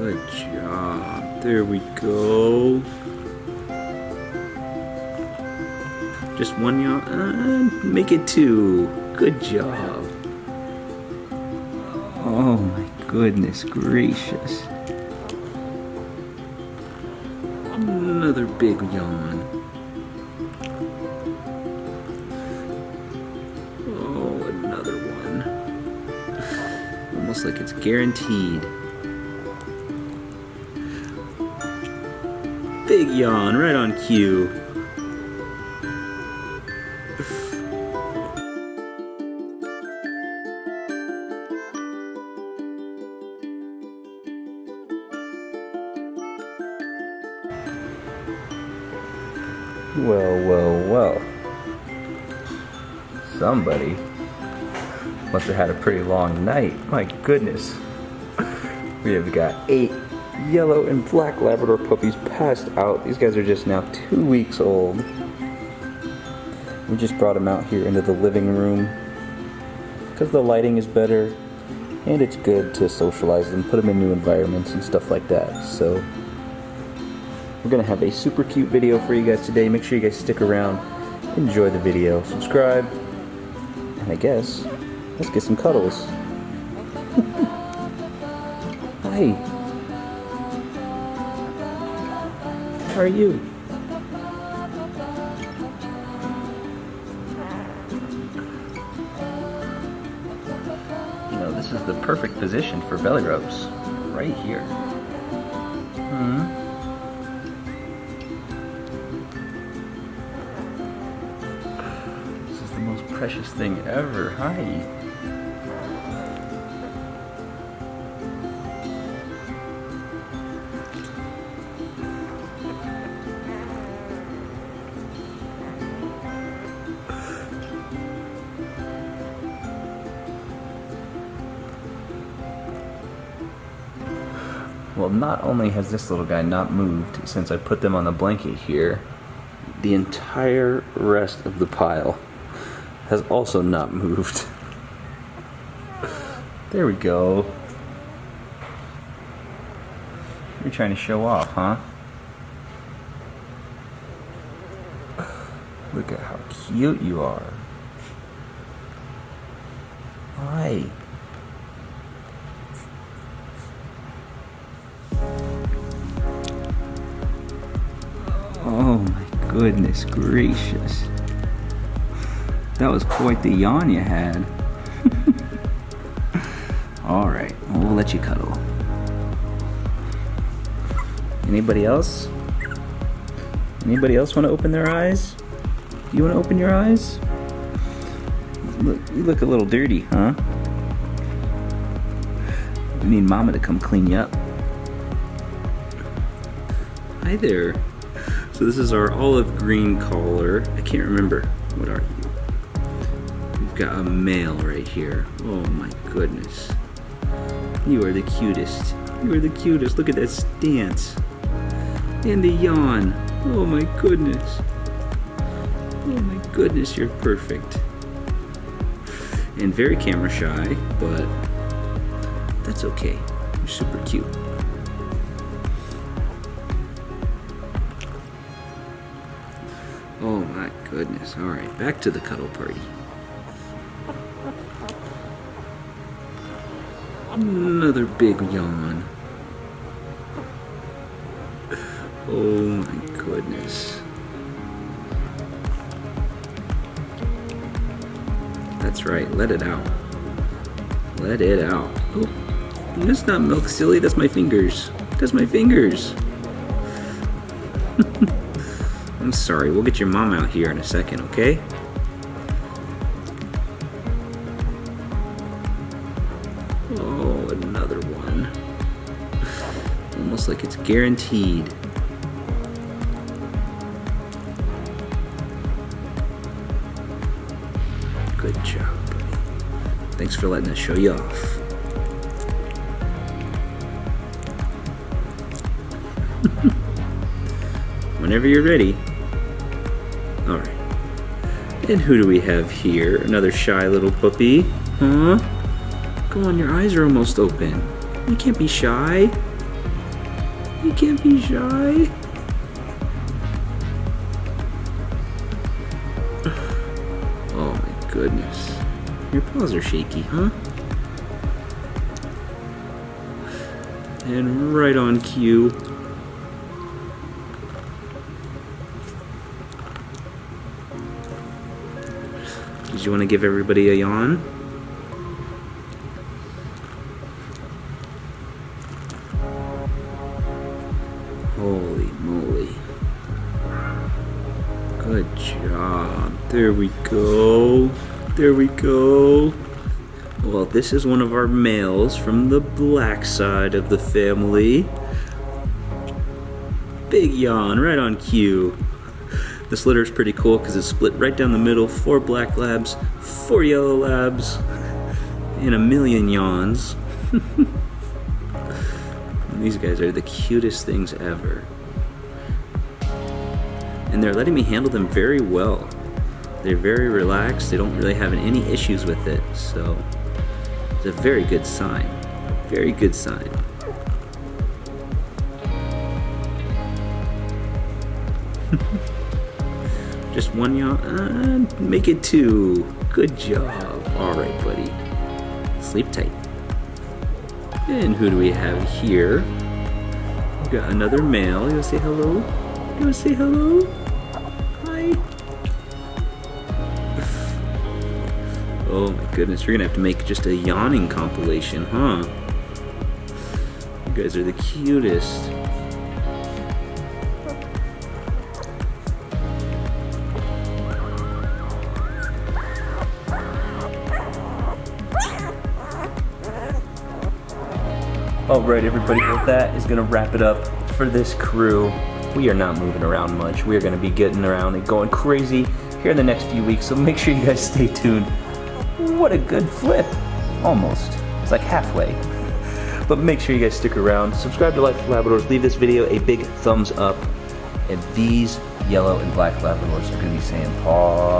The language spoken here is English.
Good job. There we go. Just one yawn. Make it two. Good job. Oh my goodness gracious. Another big yawn. Oh, another one. Almost like it's guaranteed. Big yawn, right on cue. Well. Somebody must have had a pretty long night. My goodness. We have got 8 yellow and black Labrador puppies passed out. These guys are just now 2 weeks old. We just brought them out here into the living room because the lighting is better and it's good to socialize them, put them in new environments and stuff like that. So we're gonna have a super cute video for you guys today. Make sure you guys stick around, enjoy the video, subscribe, and I guess let's get some cuddles. Hi. How are you? You know, this is the perfect position for belly rubs. Right here. This is the most precious thing ever. Hi. Well, not only has this little guy not moved since I put them on the blanket here, the entire rest of the pile has also not moved. There we go. You're trying to show off, huh? Look at how cute you are. Hi. Oh my goodness gracious. That was quite the yawn you had. Alright, we'll let you cuddle. Anybody else? Anybody else want to open their eyes? You want to open your eyes? Look, you look a little dirty, huh? We need Mama to come clean you up. Hi there. So this is our olive green collar. I can't remember. What are you? We've got a male right here. Oh my goodness. You are the cutest. You are the cutest. Look at that stance. And the yawn. Oh my goodness. Oh my goodness, you're perfect. And very camera shy, but that's okay. You're super cute. Oh my goodness. Alright, back to the cuddle party. Another big yawn. Oh my goodness. That's right, let it out. Let it out. Oh, that's not milk, silly. That's my fingers. That's my fingers. I'm sorry, we'll get your mom out here in a second, okay? Oh, another one. Almost like it's guaranteed. Good job, buddy. Thanks for letting us show you off. Whenever you're ready. Alright. And who do we have here? Another shy little puppy. Huh? Come on, your eyes are almost open. You can't be shy. You can't be shy. Oh my goodness. Your paws are shaky, huh? And right on cue. Did you want to give everybody a yawn? Holy moly. Good job. There we go. There we go. Well, this is one of our males from the black side of the family. Big yawn, right on cue. This litter is pretty cool because it's split right down the middle. 4 black labs, 4 yellow labs, and a million yawns. These guys are the cutest things ever. And they're letting me handle them very well. They're very relaxed. They don't really have any issues with it. So it's a very good sign. Very good sign. Just 1 yawn. Make it 2. Good job. All right, buddy. Sleep tight. And who do we have here? We've got another male. You wanna say hello? You wanna say hello? Hi. Oh my goodness, you're gonna have to make just a yawning compilation, huh? You guys are the cutest. Alright everybody, well that is going to wrap it up for this crew. We are not moving around much. We are going to be getting around and going crazy here in the next few weeks, so make sure you guys stay tuned. What a good flip. Almost. It's like halfway. But make sure you guys stick around. Subscribe to Life with Labradors. Leave this video a big thumbs up. And these yellow and black Labradors are going to be saying paw.